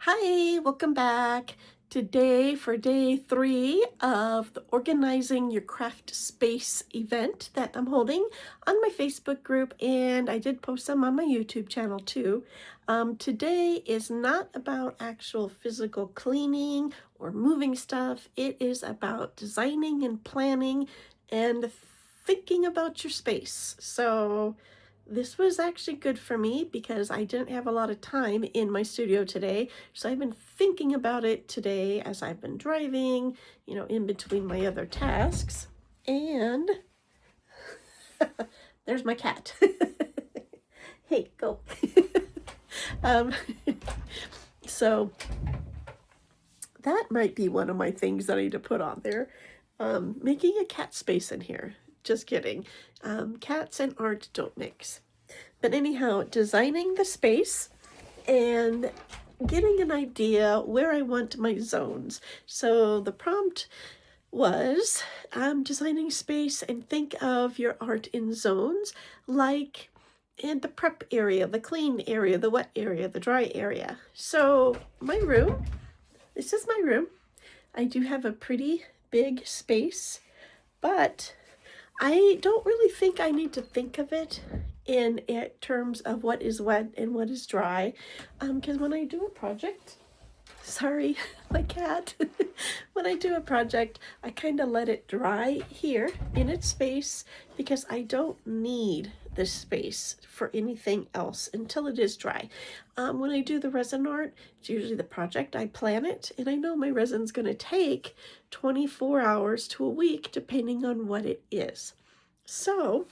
Hi, welcome back. Today for day 3 of the Organizing Your Craft Space event that I'm holding on my Facebook group, and I did post some on my YouTube channel too. Today is not about actual physical cleaning or moving stuff. It is about designing and planning and thinking about your space. So this was actually good for me because I didn't have a lot of time in my studio today. So I've been thinking about it today as I've been driving, in between my other tasks. And there's my cat. Hey, go. um, so that might be one of my things that I need to put on there. Making a cat space in here. Just kidding. Cats and art don't mix. But anyhow, designing the space and getting an idea where I want my zones. So the prompt was designing space and think of your art in zones, like in the prep area, the clean area, the wet area, the dry area. So my room, this is my room. I do have a pretty big space, but I don't really think I need to think of it in terms of what is wet and what is dry, because when I do a project, sorry, my cat, when I do a project, I kind of let it dry here in its space because I don't need this space for anything else until it is dry. When I do the resin art, it's usually the project, I plan it, and I know my resin's going to take 24 hours to a week depending on what it is. So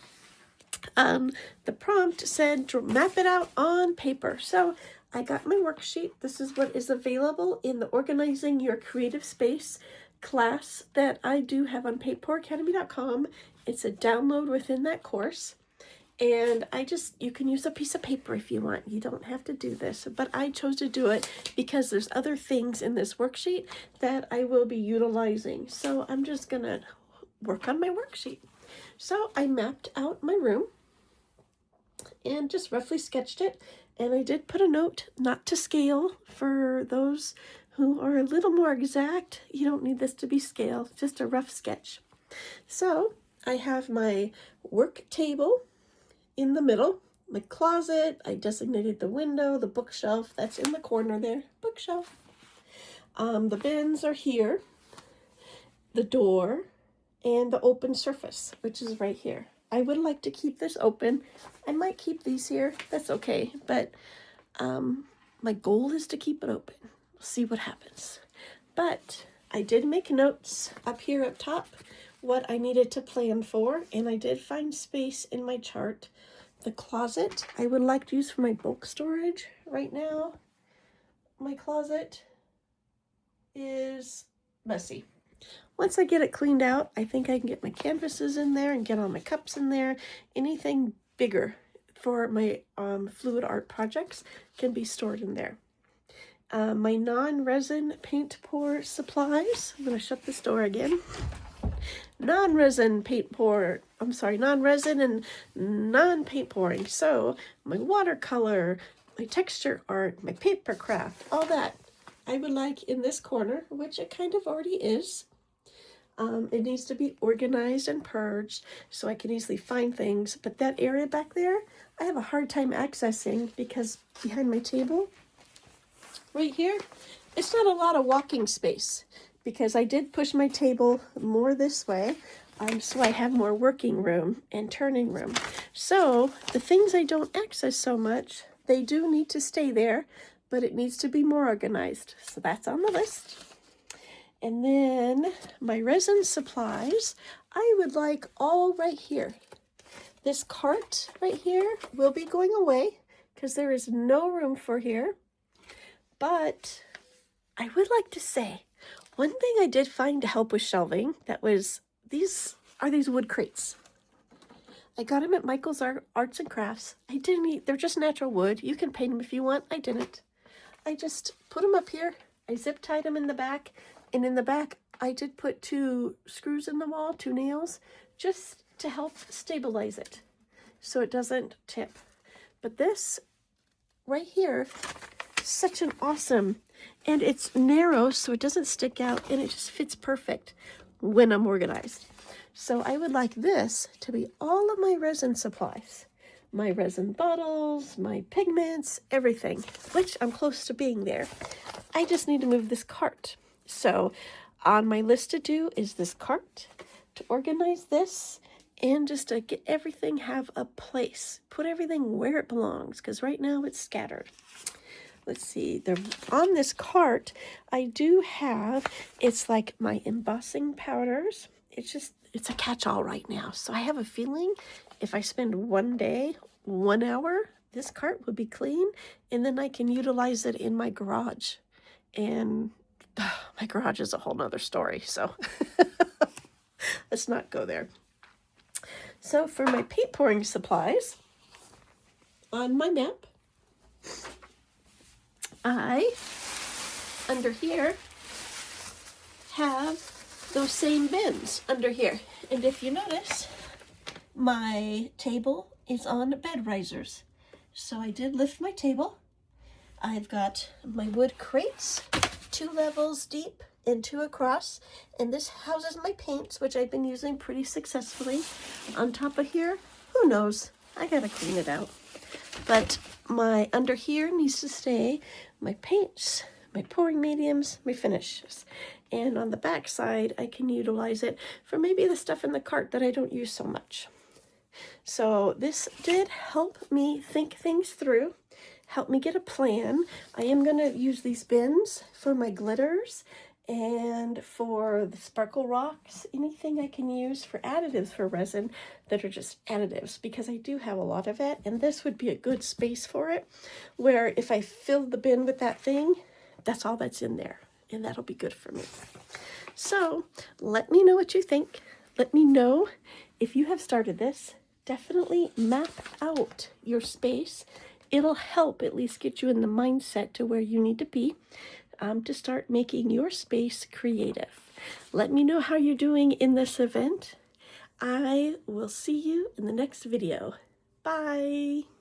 the prompt said map it out on paper. So I got my worksheet. This is what is available in the Organizing Your Creative Space class that I do have on paperacademy.com. It's a download within that course. And you can use a piece of paper if you want. You don't have to do this, but I chose to do it because there's other things in this worksheet that I will be utilizing. So I'm just gonna work on my worksheet. So I mapped out my room and just roughly sketched it. And I did put a note not to scale for those who are a little more exact. You don't need this to be scaled, just a rough sketch. So I have my work table in the middle, my closet. I designated the window, the bookshelf, that's in the corner there, bookshelf. The bins are here, the door, and the open surface, which is right here. I would like to keep this open. I might keep these here, that's okay, but my goal is to keep it open. We'll see what happens. But I did make notes up here up top, what I needed to plan for, and I did find space in my chart. The closet I would like to use for my bulk storage right now. My closet is messy. Once I get it cleaned out, I think I can get my canvases in there and get all my cups in there. Anything bigger for my fluid art projects can be stored in there. My non-resin paint pour supplies. I'm going to shut this door again. Non-resin and non-paint pouring. So my watercolor, my texture art, my paper craft, all that I would like in this corner, which it kind of already is. It needs to be organized and purged so I can easily find things. But that area back there, I have a hard time accessing because behind my table, right here, it's not a lot of walking space because I did push my table more this way. So I have more working room and turning room. So the things I don't access so much, they do need to stay there, but it needs to be more organized. So that's on the list. And then my resin supplies, I would like all right here. This cart right here will be going away because there is no room for here. But I would like to say, one thing I did find to help with shelving, that was, these wood crates. I got them at Michael's Arts and Crafts. They're just natural wood. You can paint them if you want. I didn't. I just put them up here. I zip tied them in the back. And in the back, I did put 2 screws in the wall, 2 nails, just to help stabilize it so it doesn't tip. But this right here such an awesome, and it's narrow so it doesn't stick out, and it just fits perfect when I'm organized. So I would like this to be all of my resin supplies, my resin bottles, my pigments, everything, which I'm close to being there. I just need to move this cart. So on my list to do is this cart, to organize this, and just to get everything have a place, put everything where it belongs, because right now it's scattered. Let's see, on this cart, I do have, it's like my embossing powders. It's a catch-all right now. So I have a feeling if I spend one day, 1 hour, this cart will be clean, and then I can utilize it in my garage. And my garage is a whole nother story, so let's not go there. So for my paint pouring supplies, on my map, I, under here, have those same bins under here. And if you notice, my table is on bed risers. So I did lift my table. I've got my wood crates, 2 levels deep and 2 across. And this houses my paints, which I've been using pretty successfully. On top of here, who knows? I gotta clean it out. But my under here needs to stay my paints, my pouring mediums, my finishes. And on the back side, I can utilize it for maybe the stuff in the cart that I don't use so much. So this did help me think things through, help me get a plan. I am going to use these bins for my glitters and for the sparkle rocks, anything I can use for additives for resin that are just additives, because I do have a lot of it, and this would be a good space for it, where if I fill the bin with that thing, that's all that's in there, and that'll be good for me. So let me know what you think. Let me know if you have started this. Definitely map out your space. It'll help at least get you in the mindset to where you need to be to start making your space creative. Let me know how you're doing in this event. I will see you in the next video. Bye.